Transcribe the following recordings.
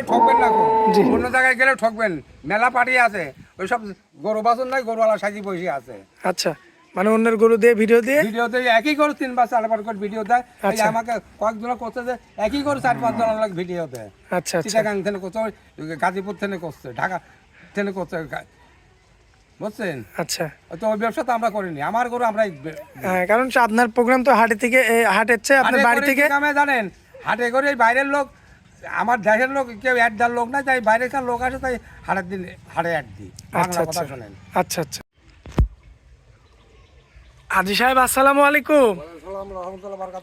ঠকবেন না গো। জি। অন্য জায়গায় গেলে ঠকবেন, মেলা পার্টি আছে ওইসব গরু বাছুর নাই, গরুওয়ালা সাজি বসে আছে। আচ্ছা, মানে অন্যের গরু দিয়ে ভিডিও দিয়ে ভিডিওতে একই গরু 3 বার 4 বার করে ভিডিও দেয়। এই আচ্ছা। আমাকে কয়েকজন করছে যে একই গরু 4-5 জন লোক ভিডিও দেয়। আচ্ছা আচ্ছা চিটাগাং থেকে করছে, গাজীপুর থেকে করছে, ঢাকা থেকে করছে, বুঝছেন? আচ্ছা। তো ওই ব্যবসা তো আমরা করিনি, আমার গরু আমরা হ্যাঁ, কারণ আপনার প্রোগ্রাম তো হাটে থেকে হাটের চেয়ে আপনার বাড়ি থেকে জানেন, হাটে করে এই বাইরের লোক, আমার দেশের লোক কেউ অ্যাড দেওয়ার লোক না, তাই বাইরেকার লোক আসে, তাই হাটের দিন হাটে অ্যাড দিই। আচ্ছা বাংলা কথা আচ্ছা শোনেন। আচ্ছা আচ্ছা। হাজি সাহেব আসসালামু আলাইকুম।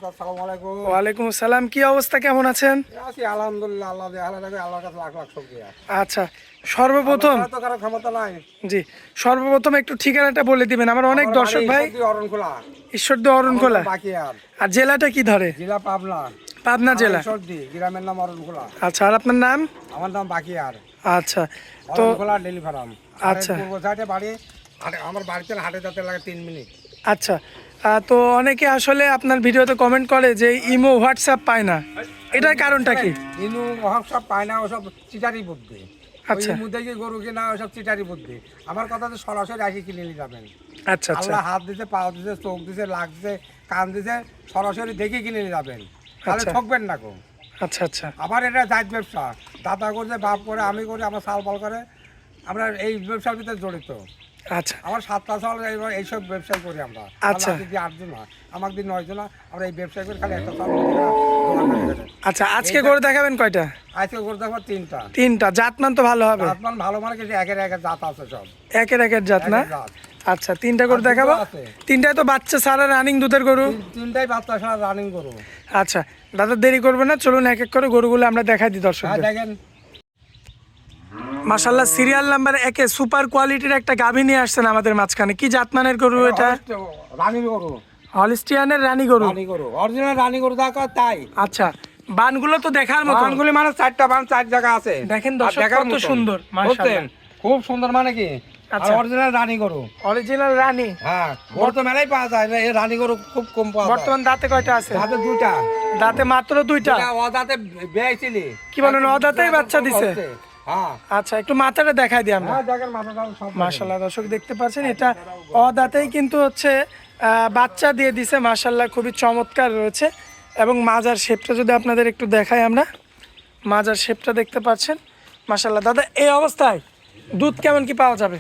আসসালামু আলাইকুম। ওয়ালাইকুম আসসালাম, কি অবস্থা, কেমন আছেন? আছি আলহামদুলিল্লাহ, আল্লাহ দিয়ে আল্লাহ রাখে, আল্লাহর কাছে লাখ লাখ শুকরিয়া। আচ্ছা, সর্বপ্রথম আমার তো কারো ক্ষমতা নাই। জি, সর্বপ্রথম একটু ঠিকানাটা বলে দিবেন, আমার অনেক আমার দর্শক বাড়ি ভাই। ঈশ্বরদী অরণখোলা। ঈশ্বরদী অরণখোলা। বাকিয়ার আর জেলাটা কি ধরে? জেলা পাবনা। পাবনা জেলা। ঈশ্বরদী, গ্রামের নাম অরণখোলা। আচ্ছা, আর আপনার নাম? আমার নাম বাকিয়ার। আচ্ছা, তো অরণখোলা ডেলি ফার্ম। আচ্ছা। পূর্ব সাইডে বাড়ি। আমার বাড়িতে হাটে যেতে লাগে 3 মিনিট। আচ্ছা, তো অনেকে আসলে আপনার ভিডিওতে কমেন্ট করে যে ইমো হোয়াটসঅ্যাপ পায় না, এটার কারণটা কি? ইনু সব পায় না, ওসব চিটারি বুদ্ধি। আচ্ছা। ওই মুদ্রাকে গরু কিনা ওসব চিটারি বুদ্ধি। আমার কথা তো সরাসরি আসি কিনে নিয়ে যাবেন। আচ্ছা আচ্ছা আল্লাহ হাত দিতে, পা দিতে, চোখ দিতে, লাগ দিতে, কান দিতে, সরাসরি দেখে কিনে নিয়ে যাবেন, তাহলে আচ্ছা। ঠকবেন না গো। আচ্ছা আচ্ছা আবার এটা জাত ব্যবসা, দাদা করছে, বাপ করে, আমি করি, আমার সাল পাল করে, আমরা এই ব্যবসার ভিতরে জড়িত। আচ্ছা আমার 7টা সাল এইসব ব্যবসায় করি আমরা। আচ্ছা। আল্লাহ দিদি 8 জন, আমার দিন 9 জন, আমরা এই ব্যবসায় করি, খালি একটা সাল। আচ্ছা, আজকে গরু দেখাবেন কয়টা? আজকে করে দেখো 3টা। 3টা। জাতমান তো ভালো হবে? জাতমান ভালো, মানে কিছু একের একের জাত আছে সব। একের একের জাত না? একের জাত। আচ্ছা, 3টা গরু আর দুটো দেখাবো। আছে। 3টায় তো বাচ্চা সারা রানিং দুধের গরু। 3টাই বাচ্চা সারা রানিং গরু। আচ্ছা দাদা, দেরি করবে না, চলুন এক এক করে গরুগুলো আমরা দেখাই দিই হ্যাঁ দর্শকদের। দেখেন, মাশাআল্লাহ, সিরিয়াল নাম্বার 1-এ সুপার কোয়ালিটির একটা গাভী নিয়ে আসছেন আমাদের মাঝখানে। কি জাতমানের গরু এটা? রানিং গরু। হলিস্টিয়ানের রানী গরু। রানিং গরু, অরিজিনাল রানিং গরু দেখো তাই। আচ্ছা, বানগুলো তো দেখার মতো। বানগুলি মানে 4টা বান 4 জায়গা আছে। দেখেন আর দর্শক, দেখার কত মতন। সুন্দর, মাশাআল্লাহ। বুঝছেন? খুব সুন্দর, মানে কি আচ্ছা। অরিজিনাল রানিং গরু। অরিজিনাল রানী। হ্যাঁ, গরু তো মেলাই পাওয়া যায়, এই রানিং গরু খুব কম পাওয়া যায়। বর্তমান দাঁতে কয়টা আছে? হাতে 2টা। দাঁতে মাত্র 2টা। ও দাঁতে বেয়াইছিলি। কি বলেন, অদাঁতেই বাচ্চা দিছে? হ্যাঁ। আচ্ছা, একটু মাথাটা দেখাই দিই আমরা। হ্যাঁ দেখেন, মাথাটা সব। মাশাআল্লাহ, দর্শক দেখতে পাচ্ছেন, এটা অদাঁতেই কিন্তু হচ্ছে বাচ্চা দিয়ে দিছে। মাশাআল্লাহ, খুবই চমৎকার রয়েছে। এবং মাজার শেপটা যদি আপনাদের একটু দেখাই আমরা, মাজার শেপটা দেখতে পাচ্ছেন। মাশাআল্লাহ দাদা, এই অবস্থায় দুধ কেমন কি পাওয়া যাবে?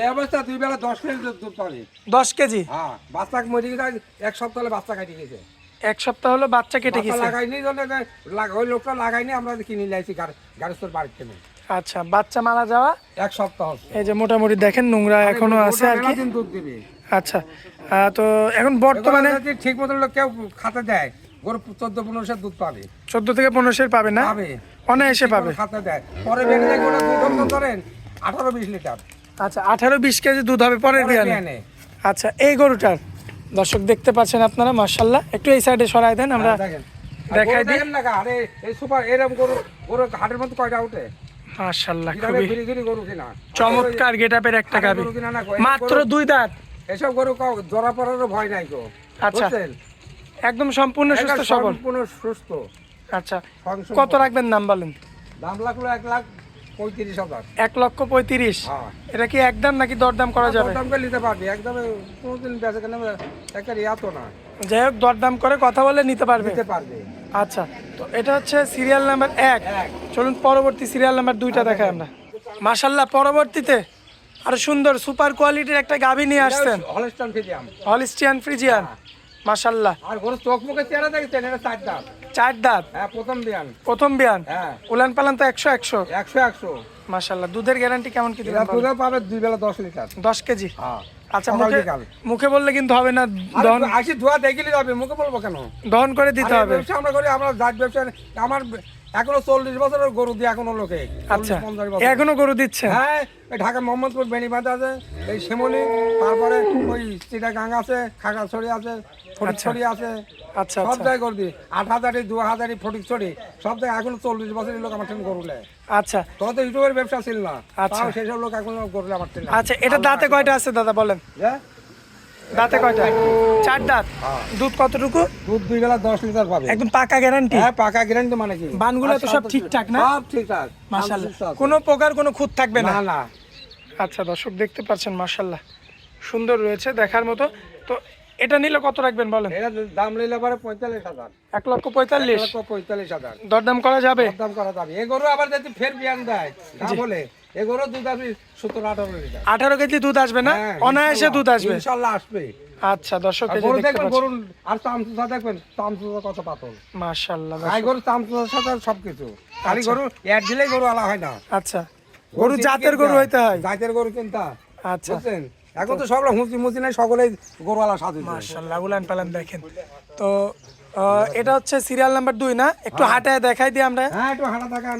এই অবস্থা 2 বেলা 10 কেজি দুধ পাবে। 10 কেজি? হ্যাঁ, বাচ্চা মরে গেছে, 1 সপ্তাহ হলে বাচ্চা কাটি গেছে। 1 সপ্তাহ হলো বাচ্চা কেটে বাচ্চা গেছে। লাগাইনি জন্য ওই লোকটা লাগাইনি, আমরা কিনে লাইছি গাড়ির বাড়ির থেকে। আচ্ছা, বাচ্চা মারা যাওয়া 1 সপ্তাহ হচ্ছে। এই যে মোটামুটি দেখেন নোংরা এখনো আছে আর কি। দিন দুধ দিবে। আচ্ছা, তো এখন বর্তমানে ঠিক মতো লোক কেউ খাতে দেয়, গরু 14-15 দুধ পাবে। 14 থেকে 15 পাবে না? পাবে, অনায়াসে পাবে। খাতে দেয়, পরে বেড়ে যায় গোটা দুধ ধরেন 18-20 লিটার। আচ্ছা, 18-20 কেজি দুধ হবে পরের পরে বিয়ানে। বিয়ানে। আচ্ছা, এই গরুটার দর্শক দেখতে পাচ্ছেন আপনারা, মাশাআল্লাহ। একটু এই সাইডে সরাই দেন, আমরা দেখেন, দেখাই দিই। দেখেন না, আরে এই সুপার এরকম গরু হাটের মধ্যে কয়টা উঠে? মাশাআল্লাহ, গ্রামে খুবই ঘুরি ঘুরি গরু কিনা। চমৎকার গেটআপের একটা হাটের গাভী, গরু কিনা না, মাত্র 2 দাঁত। এসব গরু জরা পড়ারও ভয় নাই গো। আচ্ছা, বুঝছেন? একদম সম্পূর্ণ সুস্থ সবল। সম্পূর্ণ সুস্থ। আচ্ছা, সংসদ কত রাখবেন দাম বলেন? দাম লাগলো 1,35,000। 1,35,000? হ্যাঁ। এটা কি একদম নাকি দরদাম করা যাবে? দরদাম করে নিতে পারবি, একদমে কোনোদিন বেচা কেনা একটা রিয়াত না। যাই হোক, দরদাম করে কথা বলে নিতে পারবে। নিতে পারবে। আচ্ছা, তো এটা হচ্ছে সিরিয়াল নাম্বার 1। চলুন পরবর্তী সিরিয়াল নাম্বার 2টা দেখাই আমরা। মাশাআল্লাহ, পরবর্তীতে আরো সুন্দর সুপার কোয়ালিটির একটা গাভী নিয়ে আসছেন, হলস্টাইন ফ্রিজিয়ান। Holstein Friesian. মাশাআল্লাহ, আর গরু চোখ মুখে চেহারা দেখছেন, এটা 4 দাঁত। 4 দাঁত। হ্যাঁ, প্রথম বিয়ান। প্রথম বিয়ান। হ্যাঁ, উলান পালান তো 100-100। 100-100। মাশাআল্লাহ, দুধের গ্যারান্টি কেমন কি এরা দিবেন? দুধও পাবে 2 বেলা 10 লিটার। 10 কেজি? হ্যাঁ। আচ্ছা, সকাল মুখে বিকাল। মুখে বললে কিন্তু হবে না, দহন আসি ধোয়া দেখিলে যাবে, মুখে বলবো কেন? দহন করে দিতে আরে হবে। ব্যবসা আমরা করি, আমরা জাত ব্যবসা। আমার এখনো 40 বছরের গরু দিয়ে এখনো লোকে। আচ্ছা, 40-50 বছর। এখনো গরু দিচ্ছেন? হ্যাঁ, এই ঢাকা মোহাম্মদপুর বেনিবাঁধ আছে, এই শিমুলি, তারপরে ওই চিটাগাং আছে, খাগড়াছড়ি আছে, ফটিকছড়ি আছে। আচ্ছা সব আচ্ছা জায়গায় গরু দিই, 8,000, 2,000, ফটিকছড়ি, সব জায়গায় এখনো 40 বছরের লোক আমার ট্রেন গরু নেয়। আচ্ছা তখন তো ইউটিউবের ব্যবসা ছিল না, আচ্ছা। তাও সেই সব লোক এখন গরু আমার ট্রেন। আচ্ছা, এটা দাঁতে কয়টা আছে দাদা বলেন? দাঁতে কয়টা? 4 দাঁত। হ্যাঁ। দুধ কতটুকু? দুধ 2 বেলা 10 লিটার পাবে। একদম পাকা গ্যারান্টি? হ্যাঁ, পাকা গ্যারান্টি মানে কি? বানগুলো তো সব ঠিকঠাক না? সব ঠিকঠাক মাশাআল্লাহ, কোনো প্রকার কোনো খুঁত থাকবে না? না না। আচ্ছা দর্শক দেখতে পাচ্ছেন মাশাআল্লাহ সুন্দর রয়েছে দেখার মতো। তো এটা নিলে কত রাখবেন বলেন? এর দাম লইলে পরে 45,000। 1,45,000। 1,45,000 দরদাম করা যাবে? দাম করা যাবে। এই গরু আবার যদি ফের বিয়ান দেয় না বলে, এই গরু দুধ আসবে 17-18 লিটার। 18 কেজি দুধ আসবে না? হ্যাঁ, অনায়াসে দুধ আসবে ইনশাআল্লাহ আসবে। আচ্ছা দর্শক এই যে গরু দেখতে দেখবেন, পাচ্ছেন গরু আর চামচুসা দেখবেন, চামচুসা কত পাতল। মাশাআল্লাহ। গাই গরু চামচুসার সাথে সবকিছু। খালি গরু এড দিলেই গরু আলা হয় না। আচ্ছা, গরু জাতের গরু হইতে হয়। জাতের গরু কিনতা। আচ্ছা বুঝছেন? এখন তো সব হুঁচি মুচি নাই, সকলেই গরু আলা সাজে। মাশাআল্লাহ, উলান পালান দেখেন। তো এটা হচ্ছে সিরিয়াল নাম্বার 2 না? একটু হাঁটায় দেখাই দিই আমরা হ্যাঁ, একটু হাঁটা দেখান।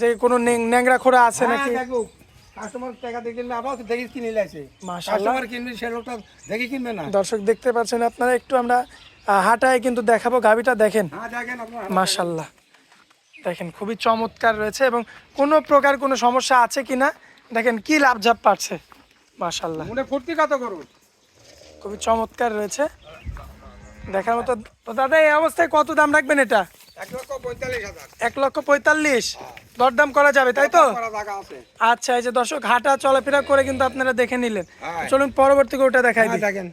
যে কোনো ন্যাংরা খোরা আছে নাকি। দেখো, কাস্টমার টাকা দিয়ে কিনবে, আবার দেখি কিনে লাইছে। মাশাআল্লাহ। কাস্টমার কিনবে, সে লোকটা দেখি কিনবে না। দর্শক দেখতে পাচ্ছেন আপনারা, একটু আমরা হাঁটায় কিন্তু দেখাবো। গাবিটা দেখেন হ্যাঁ, দেখেন আপনারা। মাশাআল্লাহ, দেখেন খুবই চমৎকার রয়েছে এবং কোনো প্রকার কোনো সমস্যা আছে কিনা দেখেন, কি লাভঝাপ পাচ্ছে মাশাআল্লাহ, মনে ফুর্তি কত গরু। খুবই চমৎকার রয়েছে দেখার মতো। তো দাদা এই অবস্থায় কত দাম রাখবেন এটা? 1,45,000 1,45,000 দরদাম করা যাবে তাই তো? করা জায়গা আছে। আচ্ছা, এই যে দর্শক হাঁটা চলাফেরা করে কিন্তু আপনারা দেখে নিলেন। হ্যাঁ। চলুন পরবর্তী গরুটা দেখাই হ্যাঁ, দিই। দেখেন।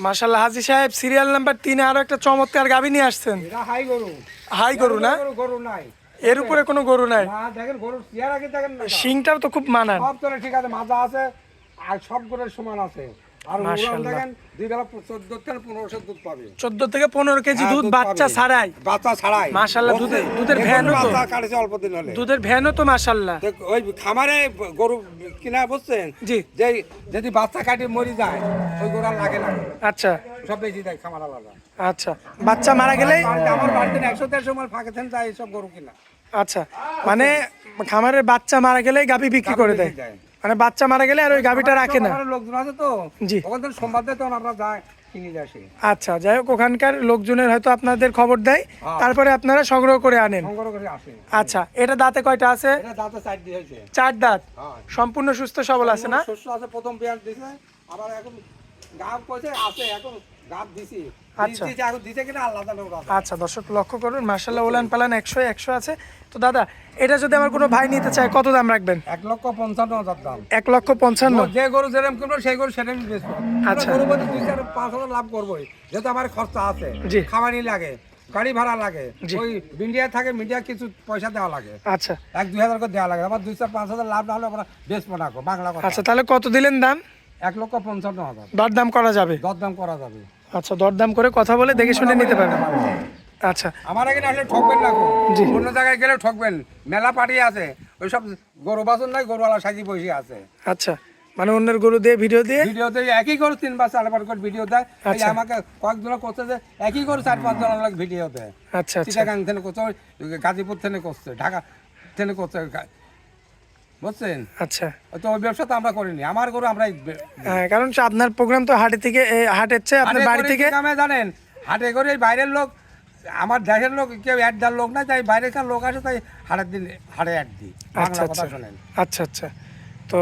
মাশাআল্লাহ, হাজী সাহেব সিরিয়াল নাম্বার 3 আরো একটা চমৎকার গাভী নিয়ে আসছেন। এটা হাই গরু। হাই গরু না? গরু নাই। এর উপরে কোনো গরু নাই? না, দেখেন গরুর চেহারা কি দেখেন না। শিংটাও তো খুব মানান। সব তো ঠিক আছে, মাজা আছে আর সব গরুর সমান আছে। আর উড়ান মাশাআল্লাহ। দেখেন 2 বেলা 14 থেকে 15 দুধ পাবে। 14 থেকে 15 কেজি হ্যাঁ, দুধ দুধ বাচ্চা পাবে। ছাড়াই। বাচ্চা ছাড়াই। মাশাআল্লাহ, দুধের ভ্যানও তো। বাচ্চা কাটছে অল্প দিন হলে। দুধের ভ্যানও তো মাশাআল্লাহ। তো ওই খামারে গরু কিনা বুঝছেন, জি। যে যদি বাচ্চা কাটি মরি যায় ওই গরু আর লাগে না, আচ্ছা সব বেশি দেয় খামার আলাদা। আচ্ছা, বাচ্চা মারা গেলে? আমার বাড়িতে 100-150 মাল ফাঁকে থাকেন, তাই সব গরু কিনা। আচ্ছা, মানে খামারের বাচ্চা মারা গেলে গাভী বিক্রি করে দেয়? দেয়। মানে বাচ্চা মারা গেলে আর ওই গাভীটা রাখে না? আমার লোকজন আছে তো, জি। ওখান থেকে সোমবার দিয়ে তখন আমরা যাই কিনে দিয়ে আসি। আচ্ছা, যাই হোক, ওখানকার লোকজনের হয়তো আপনাদের খবর দেয়, হ্যাঁ। তারপরে আপনারা সংগ্রহ করে আনেন। সংগ্রহ করে আসি। আচ্ছা, এটা দাঁতে কয়টা আছে? এটা দাঁতে 4 দিয়ে হয়েছে। 4 দাঁত। হ্যাঁ। সম্পূর্ণ সুস্থ সবল আছে না? শস্য আছে, প্রথম বিয়ান দিছে, আবার এখন গাব কইছে আছে, এখন গাব দিছি। আচ্ছা। দিছে, এখন দিছে কিনা আল্লাহ জানে ওরা। আচ্ছা দর্শক লক্ষ্য করুন, মাশাআল্লাহ ওলান পালান 100 আছে। তো দাদা, এটা যদি আমার কোনো ভাই নিতে চায় কত দাম রাখবেন? 1,55,000 দাম। 1,55,000। যে গরু যেরকম কিনবো সেই গরু সেটাই বেচবো। আচ্ছা। গরু বলতে 2-4-5 লাভ করবোই, যেহেতু আমার খরচা আছে, জি। খাবারই লাগে, গাড়ি ভাড়া লাগে, জি। ওই মিডিয়া থাকে, মিডিয়া কিছু পয়সা দেওয়া লাগে, আচ্ছা 1-2 হাজার করে দেওয়া লাগে। আমার 2-4-5 লাভ না হলে আমরা বেচবো না, বাংলা কথা। আচ্ছা, তাহলে কত দিলেন দাম? 1,55,000 দরদাম করা যাবে? দরদাম করা যাবে। আচ্ছা, দরদাম করে কথা বলে দেখে শুনে নিতে পারবেন। আচ্ছা আমার এখানে আসলে ঠকবেন না গো। জি। অন্য জায়গায় গেলে ঠকবেন, মেলা পার্টি আছে, ওই সব গরু বাছুর নাই, গরুওয়ালা সাজি বসে আছে। আচ্ছা, মানে অন্যের গরু দিয়ে ভিডিও দিয়ে? ভিডিওতে একই গরু 3-4 করে ভিডিও দেয়। এই আচ্ছা। আমাকে কয়েকজন করছে যে একই গরু 4-5 জন ভিডিও দেয়। আচ্ছা আচ্ছা চিটাগাং থেকে করছে, ওই গাজীপুর থেকে করছে, ঢাকা থেকে করছে, বুঝছেন? আচ্ছা। তো ওই ব্যবসা তো আমরা করিনি, আমার গরু আমরাই হ্যাঁ, কারণ আপনার প্রোগ্রাম তো হাটে থেকে, হাটের চেয়ে আপনার বাড়ি থেকে। জানেন, হাটে করে এই বাইরের লোক, আমার দেশের লোক কেউ অ্যাড দেওয়ার লোক না, তাই বাইরেকার লোক আসে, তাই হাটের দিন হাটে অ্যাড দিই, আচ্ছা বাংলা কথা আচ্ছা শোনেন। আচ্ছা আচ্ছা। তো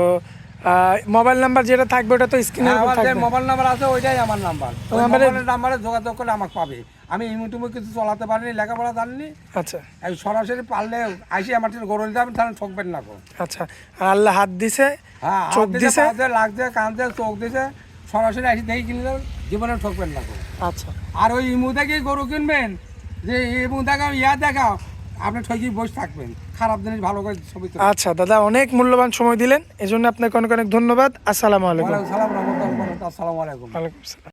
মোবাইল নাম্বার যেটা থাকবে ওটা তো স্ক্রিনের উপর আমার যে থাকবে। মোবাইল নাম্বার আছে ওইটাই আমার নাম্বার। ওই নাম্বারে- নাম্বারে যোগাযোগ করলে আমাকে পাবে। আমি ইউটিউবে কিছু চলাতে পারিনি, লেখাপড়া জানিনি, আচ্ছা এই সরাসরি পারলে আইসি আমার থেকে গরু যাবেন, তাহলে ঠকবেন না গো। আচ্ছা, আর আল্লাহ হাত দিছে, হ্যাঁ, চোখ দিছে। লাগছে, কানছে, চোখ দিছে, সরাসরি আসি দেখি কিনলে জীবনে ঠকবেন না গো। আচ্ছা আর ওই ইমু থেকে গরু কিনবেন, যে ইমু দেখাও, দেখাও, আপনি ঠকি বসে থাকবেন, খারাপ জিনিস ভালো করে ছবি তুলবেন। আচ্ছা দাদা, অনেক মূল্যবান সময় দিলেন, এজন্য আপনাকে অনেক অনেক ধন্যবাদ। আসসালামু আলাইকুম। ওয়ালাইকুম সালাম, রহমতুল্লাহ, আসসালামু আলাইকুম। ওয়ালাইকুম আসসালাম।